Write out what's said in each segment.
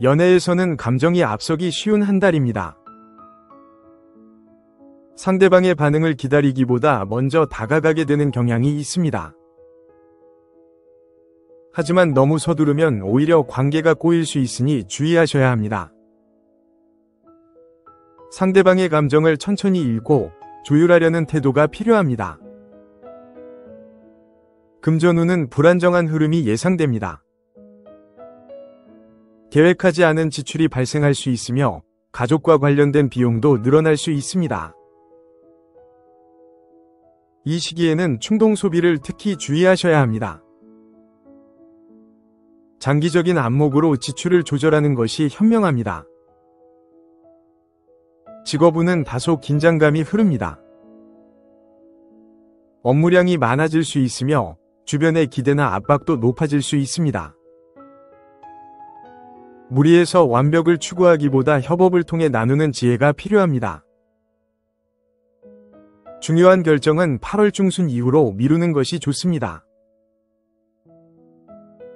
연애에서는 감정이 앞서기 쉬운 한 달입니다. 상대방의 반응을 기다리기보다 먼저 다가가게 되는 경향이 있습니다. 하지만 너무 서두르면 오히려 관계가 꼬일 수 있으니 주의하셔야 합니다. 상대방의 감정을 천천히 읽고 조율하려는 태도가 필요합니다. 금전운은 불안정한 흐름이 예상됩니다. 계획하지 않은 지출이 발생할 수 있으며 가족과 관련된 비용도 늘어날 수 있습니다. 이 시기에는 충동 소비를 특히 주의하셔야 합니다. 장기적인 안목으로 지출을 조절하는 것이 현명합니다. 직업운은 다소 긴장감이 흐릅니다. 업무량이 많아질 수 있으며 주변의 기대나 압박도 높아질 수 있습니다. 무리해서 완벽을 추구하기보다 협업을 통해 나누는 지혜가 필요합니다. 중요한 결정은 8월 중순 이후로 미루는 것이 좋습니다.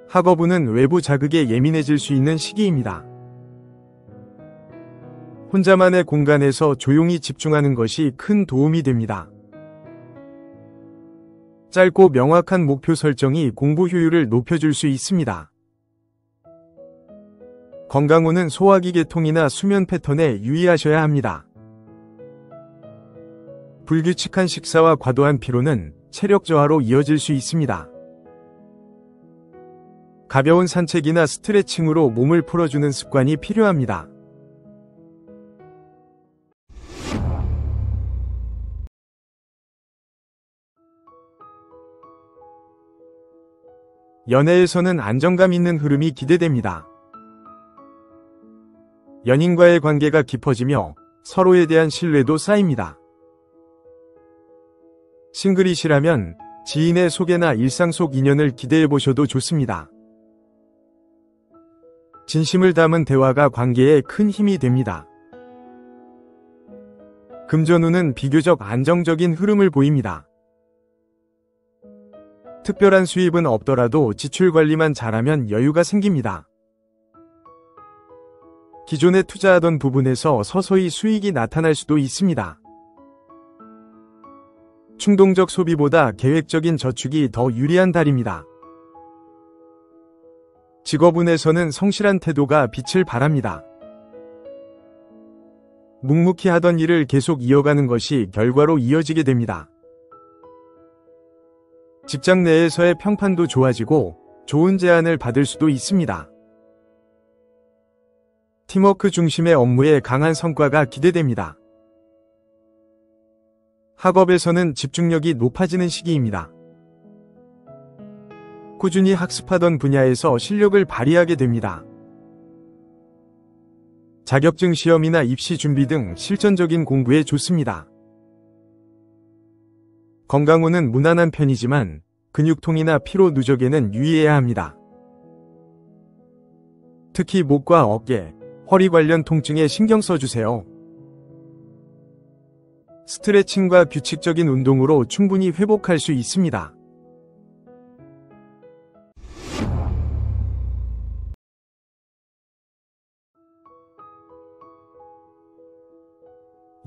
학업운은 외부 자극에 예민해질 수 있는 시기입니다. 혼자만의 공간에서 조용히 집중하는 것이 큰 도움이 됩니다. 짧고 명확한 목표 설정이 공부 효율을 높여줄 수 있습니다. 건강운은 소화기 계통이나 수면 패턴에 유의하셔야 합니다. 불규칙한 식사와 과도한 피로는 체력 저하로 이어질 수 있습니다. 가벼운 산책이나 스트레칭으로 몸을 풀어주는 습관이 필요합니다. 연애에서는 안정감 있는 흐름이 기대됩니다. 연인과의 관계가 깊어지며 서로에 대한 신뢰도 쌓입니다. 싱글이시라면 지인의 소개나 일상 속 인연을 기대해보셔도 좋습니다. 진심을 담은 대화가 관계에 큰 힘이 됩니다. 금전운은 비교적 안정적인 흐름을 보입니다. 특별한 수입은 없더라도 지출 관리만 잘하면 여유가 생깁니다. 기존에 투자하던 부분에서 서서히 수익이 나타날 수도 있습니다. 충동적 소비보다 계획적인 저축이 더 유리한 달입니다. 직업운에서는 성실한 태도가 빛을 발합니다. 묵묵히 하던 일을 계속 이어가는 것이 결과로 이어지게 됩니다. 직장 내에서의 평판도 좋아지고 좋은 제안을 받을 수도 있습니다. 팀워크 중심의 업무에 강한 성과가 기대됩니다. 학업에서는 집중력이 높아지는 시기입니다. 꾸준히 학습하던 분야에서 실력을 발휘하게 됩니다. 자격증 시험이나 입시 준비 등 실전적인 공부에 좋습니다. 건강운은 무난한 편이지만 근육통이나 피로 누적에는 유의해야 합니다. 특히 목과 어깨, 허리 관련 통증에 신경 써주세요. 스트레칭과 규칙적인 운동으로 충분히 회복할 수 있습니다.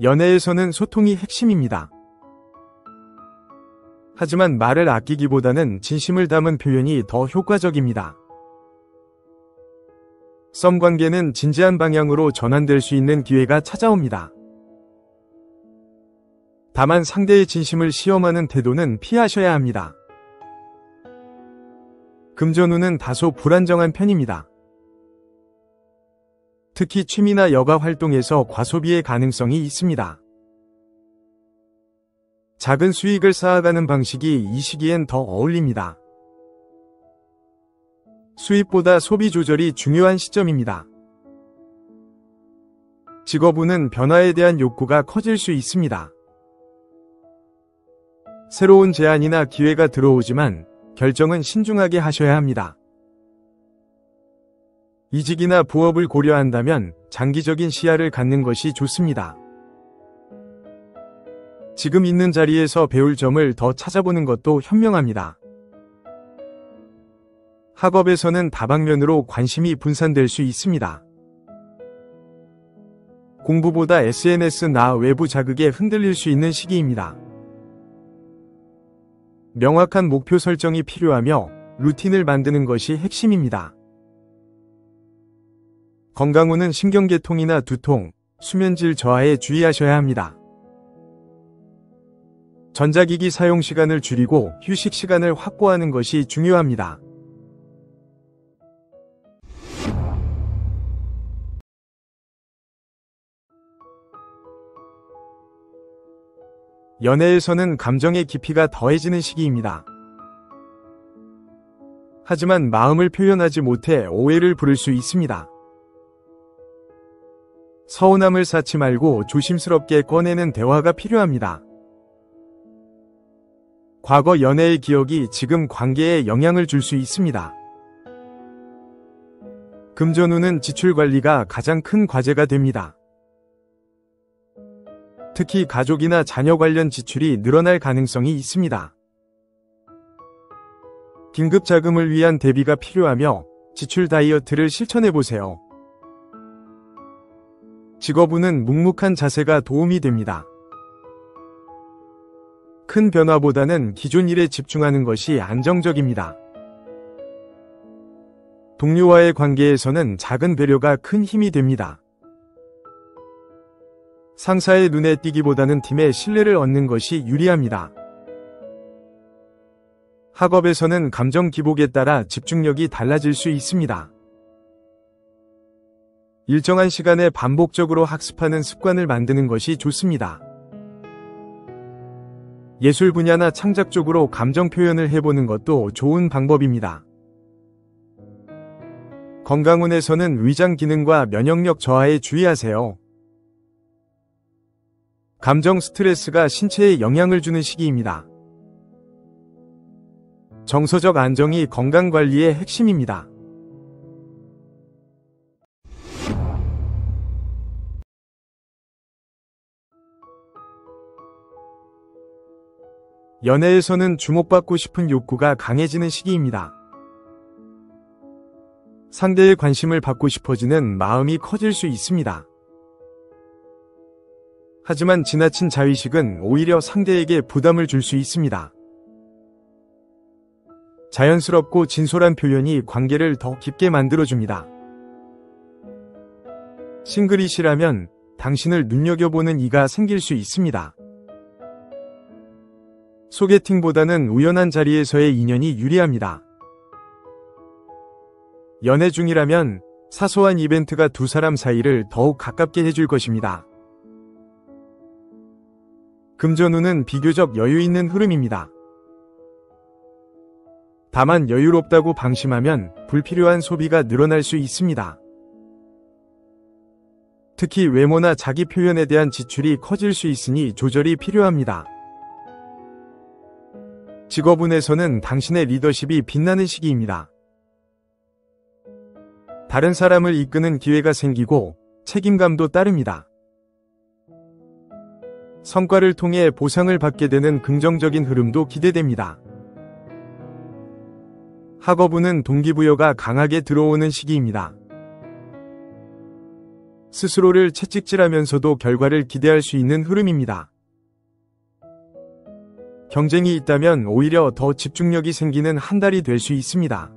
연애에서는 소통이 핵심입니다. 하지만 말을 아끼기보다는 진심을 담은 표현이 더 효과적입니다. 썸 관계는 진지한 방향으로 전환될 수 있는 기회가 찾아옵니다. 다만 상대의 진심을 시험하는 태도는 피하셔야 합니다. 금전운은 다소 불안정한 편입니다. 특히 취미나 여가 활동에서 과소비의 가능성이 있습니다. 작은 수익을 쌓아가는 방식이 이 시기엔 더 어울립니다. 수입보다 소비 조절이 중요한 시점입니다. 직업운은 변화에 대한 욕구가 커질 수 있습니다. 새로운 제안이나 기회가 들어오지만 결정은 신중하게 하셔야 합니다. 이직이나 부업을 고려한다면 장기적인 시야를 갖는 것이 좋습니다. 지금 있는 자리에서 배울 점을 더 찾아보는 것도 현명합니다. 학업에서는 다방면으로 관심이 분산될 수 있습니다. 공부보다 SNS나 외부 자극에 흔들릴 수 있는 시기입니다. 명확한 목표 설정이 필요하며 루틴을 만드는 것이 핵심입니다. 건강 후는 신경계통이나 두통, 수면질 저하에 주의하셔야 합니다. 전자기기 사용 시간을 줄이고 휴식 시간을 확보하는 것이 중요합니다. 연애에서는 감정의 깊이가 더해지는 시기입니다. 하지만 마음을 표현하지 못해 오해를 부를 수 있습니다. 서운함을 쌓지 말고 조심스럽게 꺼내는 대화가 필요합니다. 과거 연애의 기억이 지금 관계에 영향을 줄 수 있습니다. 금전 후는 지출 관리가 가장 큰 과제가 됩니다. 특히 가족이나 자녀 관련 지출이 늘어날 가능성이 있습니다. 긴급 자금을 위한 대비가 필요하며 지출 다이어트를 실천해보세요. 직업 후는 묵묵한 자세가 도움이 됩니다. 큰 변화보다는 기존 일에 집중하는 것이 안정적입니다. 동료와의 관계에서는 작은 배려가 큰 힘이 됩니다. 상사의 눈에 띄기보다는 팀의 신뢰를 얻는 것이 유리합니다. 학업에서는 감정 기복에 따라 집중력이 달라질 수 있습니다. 일정한 시간에 반복적으로 학습하는 습관을 만드는 것이 좋습니다. 예술 분야나 창작 쪽으로 감정 표현을 해보는 것도 좋은 방법입니다. 건강운에서는 위장 기능과 면역력 저하에 주의하세요. 감정 스트레스가 신체에 영향을 주는 시기입니다. 정서적 안정이 건강관리의 핵심입니다. 연애에서는 주목받고 싶은 욕구가 강해지는 시기입니다. 상대의 관심을 받고 싶어지는 마음이 커질 수 있습니다. 하지만 지나친 자의식은 오히려 상대에게 부담을 줄 수 있습니다. 자연스럽고 진솔한 표현이 관계를 더 깊게 만들어줍니다. 싱글이시라면 당신을 눈여겨보는 이가 생길 수 있습니다. 소개팅보다는 우연한 자리에서의 인연이 유리합니다. 연애 중이라면 사소한 이벤트가 두 사람 사이를 더욱 가깝게 해줄 것입니다. 금전운은 비교적 여유 있는 흐름입니다. 다만 여유롭다고 방심하면 불필요한 소비가 늘어날 수 있습니다. 특히 외모나 자기 표현에 대한 지출이 커질 수 있으니 조절이 필요합니다. 직업운에서는 당신의 리더십이 빛나는 시기입니다. 다른 사람을 이끄는 기회가 생기고 책임감도 따릅니다. 성과를 통해 보상을 받게 되는 긍정적인 흐름도 기대됩니다. 학업운은 동기부여가 강하게 들어오는 시기입니다. 스스로를 채찍질하면서도 결과를 기대할 수 있는 흐름입니다. 경쟁이 있다면 오히려 더 집중력이 생기는 한 달이 될 수 있습니다.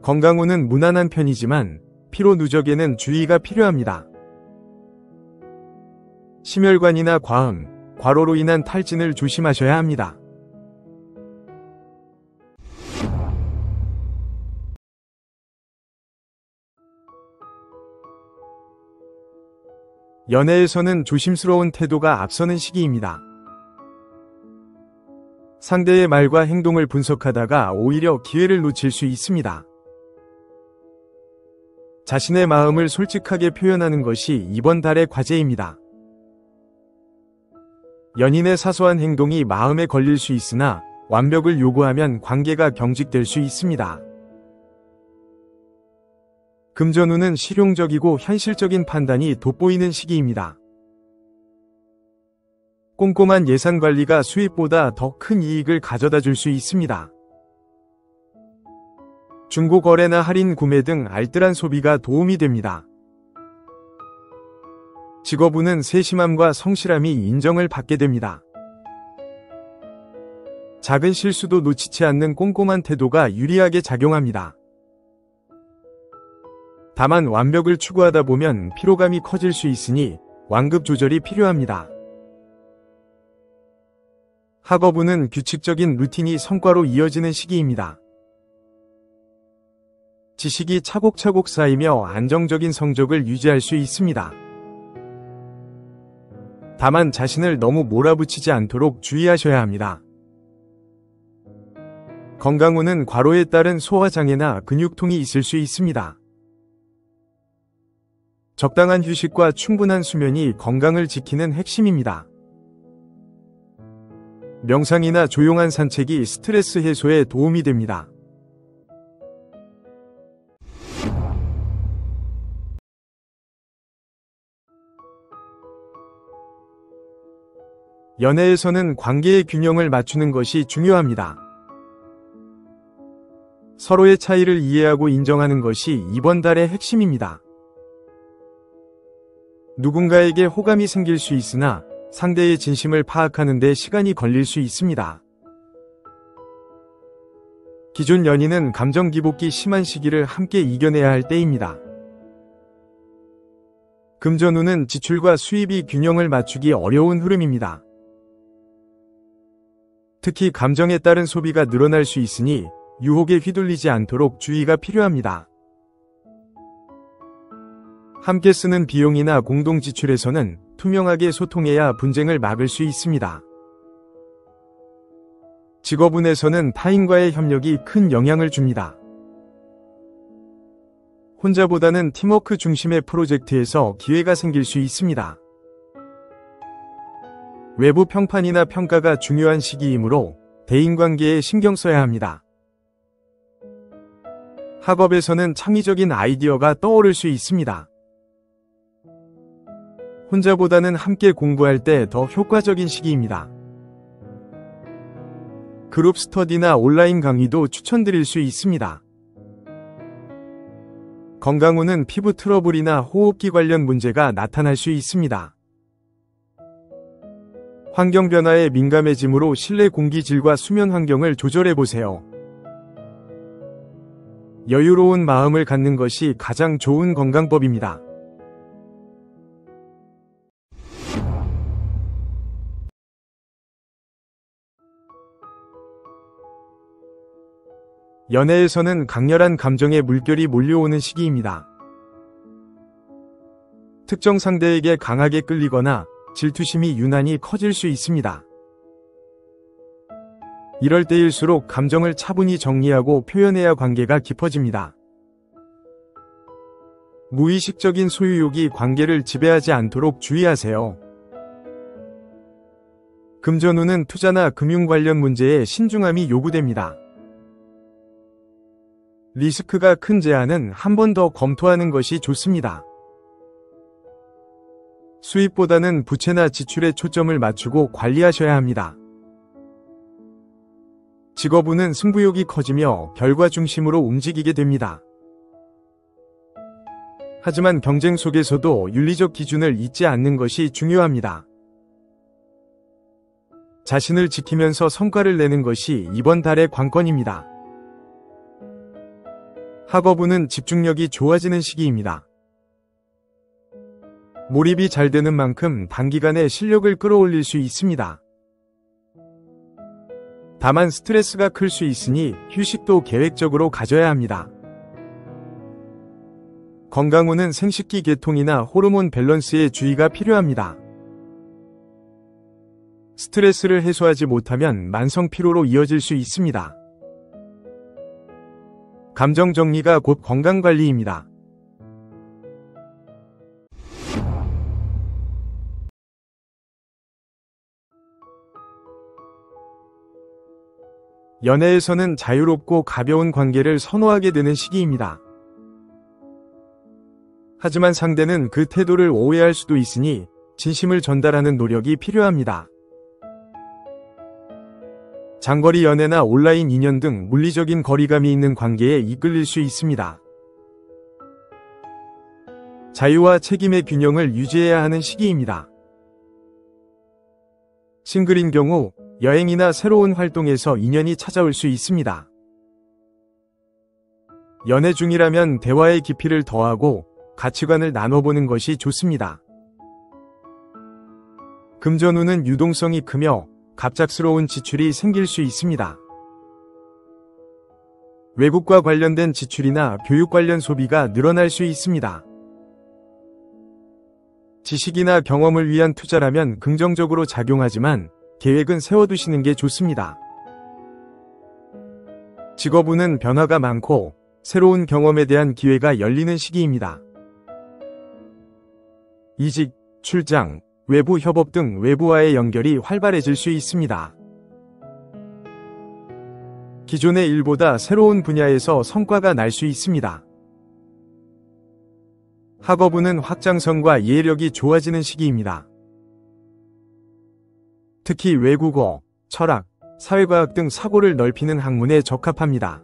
건강운은 무난한 편이지만 피로 누적에는 주의가 필요합니다. 심혈관이나 과음, 과로로 인한 탈진을 조심하셔야 합니다. 연애에서는 조심스러운 태도가 앞서는 시기입니다. 상대의 말과 행동을 분석하다가 오히려 기회를 놓칠 수 있습니다. 자신의 마음을 솔직하게 표현하는 것이 이번 달의 과제입니다. 연인의 사소한 행동이 마음에 걸릴 수 있으나 완벽을 요구하면 관계가 경직될 수 있습니다. 금전운은 실용적이고 현실적인 판단이 돋보이는 시기입니다. 꼼꼼한 예산 관리가 수입보다 더 큰 이익을 가져다 줄 수 있습니다. 중고 거래나 할인 구매 등 알뜰한 소비가 도움이 됩니다. 직업운은 세심함과 성실함이 인정을 받게 됩니다. 작은 실수도 놓치지 않는 꼼꼼한 태도가 유리하게 작용합니다. 다만 완벽을 추구하다 보면 피로감이 커질 수 있으니 완급 조절이 필요합니다. 학업운은 규칙적인 루틴이 성과로 이어지는 시기입니다. 지식이 차곡차곡 쌓이며 안정적인 성적을 유지할 수 있습니다. 다만 자신을 너무 몰아붙이지 않도록 주의하셔야 합니다. 건강운은 과로에 따른 소화장애나 근육통이 있을 수 있습니다. 적당한 휴식과 충분한 수면이 건강을 지키는 핵심입니다. 명상이나 조용한 산책이 스트레스 해소에 도움이 됩니다. 연애에서는 관계의 균형을 맞추는 것이 중요합니다. 서로의 차이를 이해하고 인정하는 것이 이번 달의 핵심입니다. 누군가에게 호감이 생길 수 있으나 상대의 진심을 파악하는 데 시간이 걸릴 수 있습니다. 기존 연인은 감정 기복이 심한 시기를 함께 이겨내야 할 때입니다. 금전운은 지출과 수입이 균형을 맞추기 어려운 흐름입니다. 특히 감정에 따른 소비가 늘어날 수 있으니 유혹에 휘둘리지 않도록 주의가 필요합니다. 함께 쓰는 비용이나 공동 지출에서는 투명하게 소통해야 분쟁을 막을 수 있습니다. 직업운에서는 타인과의 협력이 큰 영향을 줍니다. 혼자보다는 팀워크 중심의 프로젝트에서 기회가 생길 수 있습니다. 외부 평판이나 평가가 중요한 시기이므로 대인관계에 신경 써야 합니다. 학업에서는 창의적인 아이디어가 떠오를 수 있습니다. 혼자보다는 함께 공부할 때 더 효과적인 시기입니다. 그룹 스터디나 온라인 강의도 추천드릴 수 있습니다. 건강운은 피부 트러블이나 호흡기 관련 문제가 나타날 수 있습니다. 환경 변화에 민감해지므로 실내 공기 질과 수면 환경을 조절해보세요. 여유로운 마음을 갖는 것이 가장 좋은 건강법입니다. 연애에서는 강렬한 감정의 물결이 몰려오는 시기입니다. 특정 상대에게 강하게 끌리거나 질투심이 유난히 커질 수 있습니다. 이럴 때일수록 감정을 차분히 정리하고 표현해야 관계가 깊어집니다. 무의식적인 소유욕이 관계를 지배하지 않도록 주의하세요. 금전운은 투자나 금융 관련 문제에 신중함이 요구됩니다. 리스크가 큰 제안은 한 번 더 검토하는 것이 좋습니다. 수입보다는 부채나 지출에 초점을 맞추고 관리하셔야 합니다. 직업운은 승부욕이 커지며 결과 중심으로 움직이게 됩니다. 하지만 경쟁 속에서도 윤리적 기준을 잊지 않는 것이 중요합니다. 자신을 지키면서 성과를 내는 것이 이번 달의 관건입니다. 학업운은 집중력이 좋아지는 시기입니다. 몰입이 잘 되는 만큼 단기간에 실력을 끌어올릴 수 있습니다. 다만 스트레스가 클 수 있으니 휴식도 계획적으로 가져야 합니다. 건강운은 생식기 계통이나 호르몬 밸런스에 주의가 필요합니다. 스트레스를 해소하지 못하면 만성 피로로 이어질 수 있습니다. 감정 정리가 곧 건강 관리입니다. 연애에서는 자유롭고 가벼운 관계를 선호하게 되는 시기입니다. 하지만 상대는 그 태도를 오해할 수도 있으니 진심을 전달하는 노력이 필요합니다. 장거리 연애나 온라인 인연 등 물리적인 거리감이 있는 관계에 이끌릴 수 있습니다. 자유와 책임의 균형을 유지해야 하는 시기입니다. 싱글인 경우 여행이나 새로운 활동에서 인연이 찾아올 수 있습니다. 연애 중이라면 대화의 깊이를 더하고 가치관을 나눠보는 것이 좋습니다. 금전운은 유동성이 크며 갑작스러운 지출이 생길 수 있습니다. 외국과 관련된 지출이나 교육 관련 소비가 늘어날 수 있습니다. 지식이나 경험을 위한 투자라면 긍정적으로 작용하지만 계획은 세워두시는 게 좋습니다. 직업운은 변화가 많고 새로운 경험에 대한 기회가 열리는 시기입니다. 이직, 출장, 외부 협업 등 외부와의 연결이 활발해질 수 있습니다. 기존의 일보다 새로운 분야에서 성과가 날 수 있습니다. 학업운은 확장성과 이해력이 좋아지는 시기입니다. 특히 외국어, 철학, 사회과학 등 사고를 넓히는 학문에 적합합니다.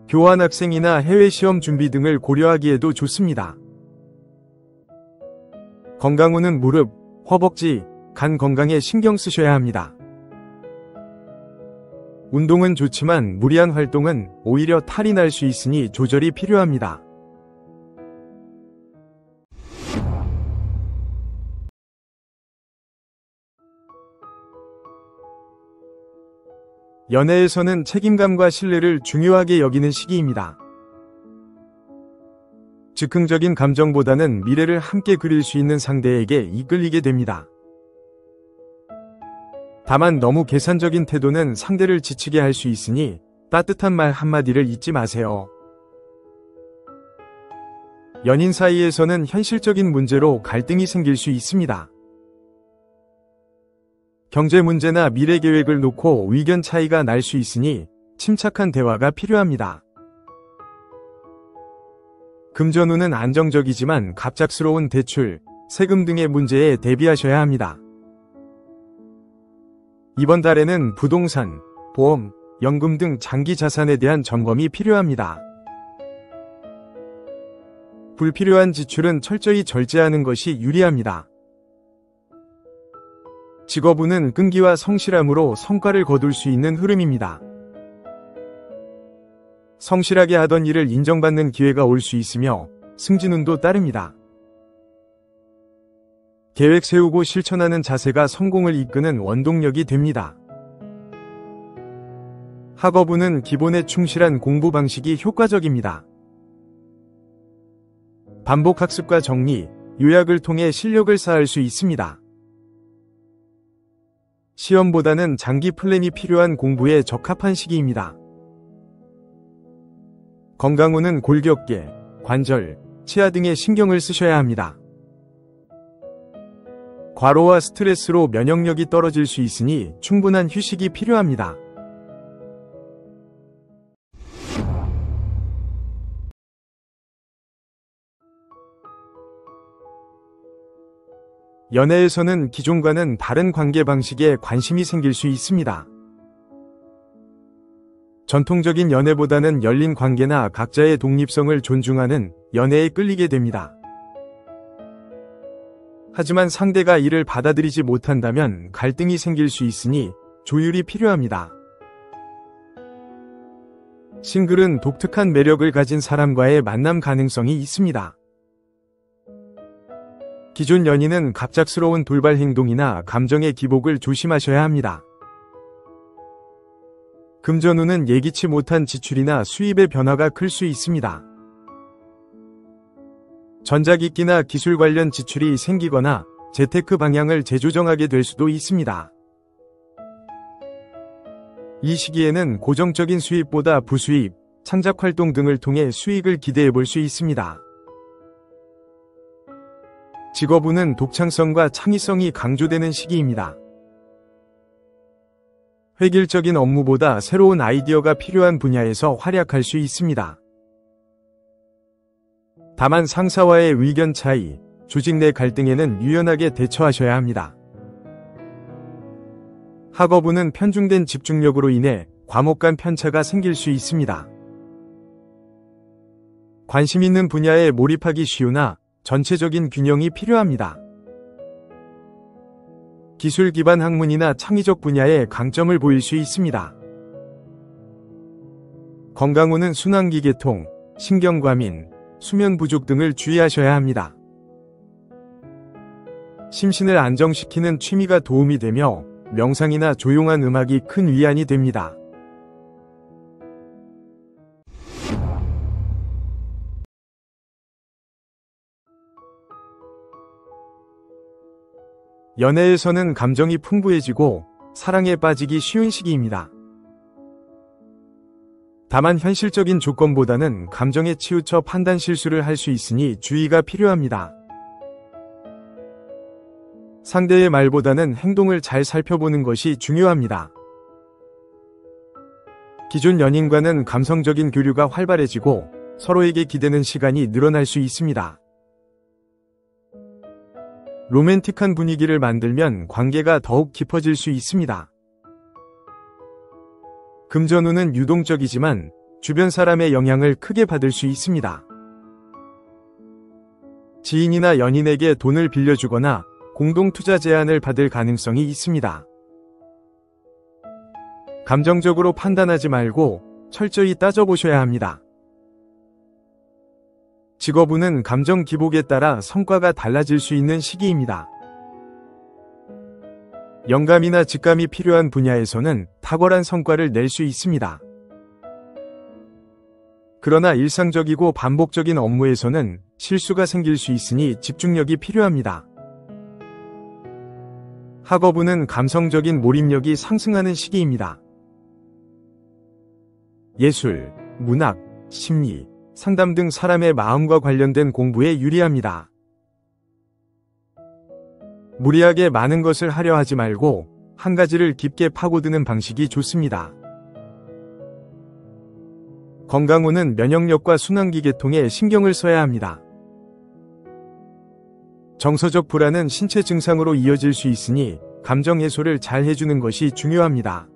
교환학생이나 해외시험 준비 등을 고려하기에도 좋습니다. 건강운은 무릎, 허벅지, 간 건강에 신경 쓰셔야 합니다. 운동은 좋지만 무리한 활동은 오히려 탈이 날 수 있으니 조절이 필요합니다. 연애에서는 책임감과 신뢰를 중요하게 여기는 시기입니다. 즉흥적인 감정보다는 미래를 함께 그릴 수 있는 상대에게 이끌리게 됩니다. 다만 너무 계산적인 태도는 상대를 지치게 할 수 있으니 따뜻한 말 한마디를 잊지 마세요. 연인 사이에서는 현실적인 문제로 갈등이 생길 수 있습니다. 경제 문제나 미래 계획을 놓고 의견 차이가 날 수 있으니 침착한 대화가 필요합니다. 금전운은 안정적이지만 갑작스러운 대출, 세금 등의 문제에 대비하셔야 합니다. 이번 달에는 부동산, 보험, 연금 등 장기 자산에 대한 점검이 필요합니다. 불필요한 지출은 철저히 절제하는 것이 유리합니다. 직업운은 끈기와 성실함으로 성과를 거둘 수 있는 흐름입니다. 성실하게 하던 일을 인정받는 기회가 올 수 있으며 승진운도 따릅니다. 계획 세우고 실천하는 자세가 성공을 이끄는 원동력이 됩니다. 학업운은 기본에 충실한 공부 방식이 효과적입니다. 반복 학습과 정리, 요약을 통해 실력을 쌓을 수 있습니다. 시험보다는 장기 플랜이 필요한 공부에 적합한 시기입니다. 건강운은 골격계, 관절, 치아 등에 신경을 쓰셔야 합니다. 과로와 스트레스로 면역력이 떨어질 수 있으니 충분한 휴식이 필요합니다. 연애에서는 기존과는 다른 관계 방식에 관심이 생길 수 있습니다. 전통적인 연애보다는 열린 관계나 각자의 독립성을 존중하는 연애에 끌리게 됩니다. 하지만 상대가 이를 받아들이지 못한다면 갈등이 생길 수 있으니 조율이 필요합니다. 싱글은 독특한 매력을 가진 사람과의 만남 가능성이 있습니다. 기존 연인은 갑작스러운 돌발 행동이나 감정의 기복을 조심하셔야 합니다. 금전운은 예기치 못한 지출이나 수입의 변화가 클 수 있습니다. 전자기기나 기술 관련 지출이 생기거나 재테크 방향을 재조정하게 될 수도 있습니다. 이 시기에는 고정적인 수입보다 부수입, 창작활동 등을 통해 수익을 기대해 볼 수 있습니다. 직업운은 독창성과 창의성이 강조되는 시기입니다. 획일적인 업무보다 새로운 아이디어가 필요한 분야에서 활약할 수 있습니다. 다만 상사와의 의견 차이, 조직 내 갈등에는 유연하게 대처하셔야 합니다. 학업운은 편중된 집중력으로 인해 과목 간 편차가 생길 수 있습니다. 관심 있는 분야에 몰입하기 쉬우나 전체적인 균형이 필요합니다. 기술 기반 학문이나 창의적 분야에 강점을 보일 수 있습니다. 건강운은 순환기계통, 신경과민, 수면 부족 등을 주의하셔야 합니다. 심신을 안정시키는 취미가 도움이 되며 명상이나 조용한 음악이 큰 위안이 됩니다. 연애에서는 감정이 풍부해지고 사랑에 빠지기 쉬운 시기입니다. 다만 현실적인 조건보다는 감정에 치우쳐 판단 실수를 할 수 있으니 주의가 필요합니다. 상대의 말보다는 행동을 잘 살펴보는 것이 중요합니다. 기존 연인과는 감성적인 교류가 활발해지고 서로에게 기대는 시간이 늘어날 수 있습니다. 로맨틱한 분위기를 만들면 관계가 더욱 깊어질 수 있습니다. 금전운은 유동적이지만 주변 사람의 영향을 크게 받을 수 있습니다. 지인이나 연인에게 돈을 빌려주거나 공동투자 제안을 받을 가능성이 있습니다. 감정적으로 판단하지 말고 철저히 따져보셔야 합니다. 직업운은 감정 기복에 따라 성과가 달라질 수 있는 시기입니다. 영감이나 직감이 필요한 분야에서는 탁월한 성과를 낼 수 있습니다. 그러나 일상적이고 반복적인 업무에서는 실수가 생길 수 있으니 집중력이 필요합니다. 학업운은 감성적인 몰입력이 상승하는 시기입니다. 예술, 문학, 심리, 상담 등 사람의 마음과 관련된 공부에 유리합니다. 무리하게 많은 것을 하려 하지 말고 한 가지를 깊게 파고드는 방식이 좋습니다. 건강운은 면역력과 순환기계통에 신경을 써야 합니다. 정서적 불안은 신체 증상으로 이어질 수 있으니 감정 해소를 잘 해주는 것이 중요합니다.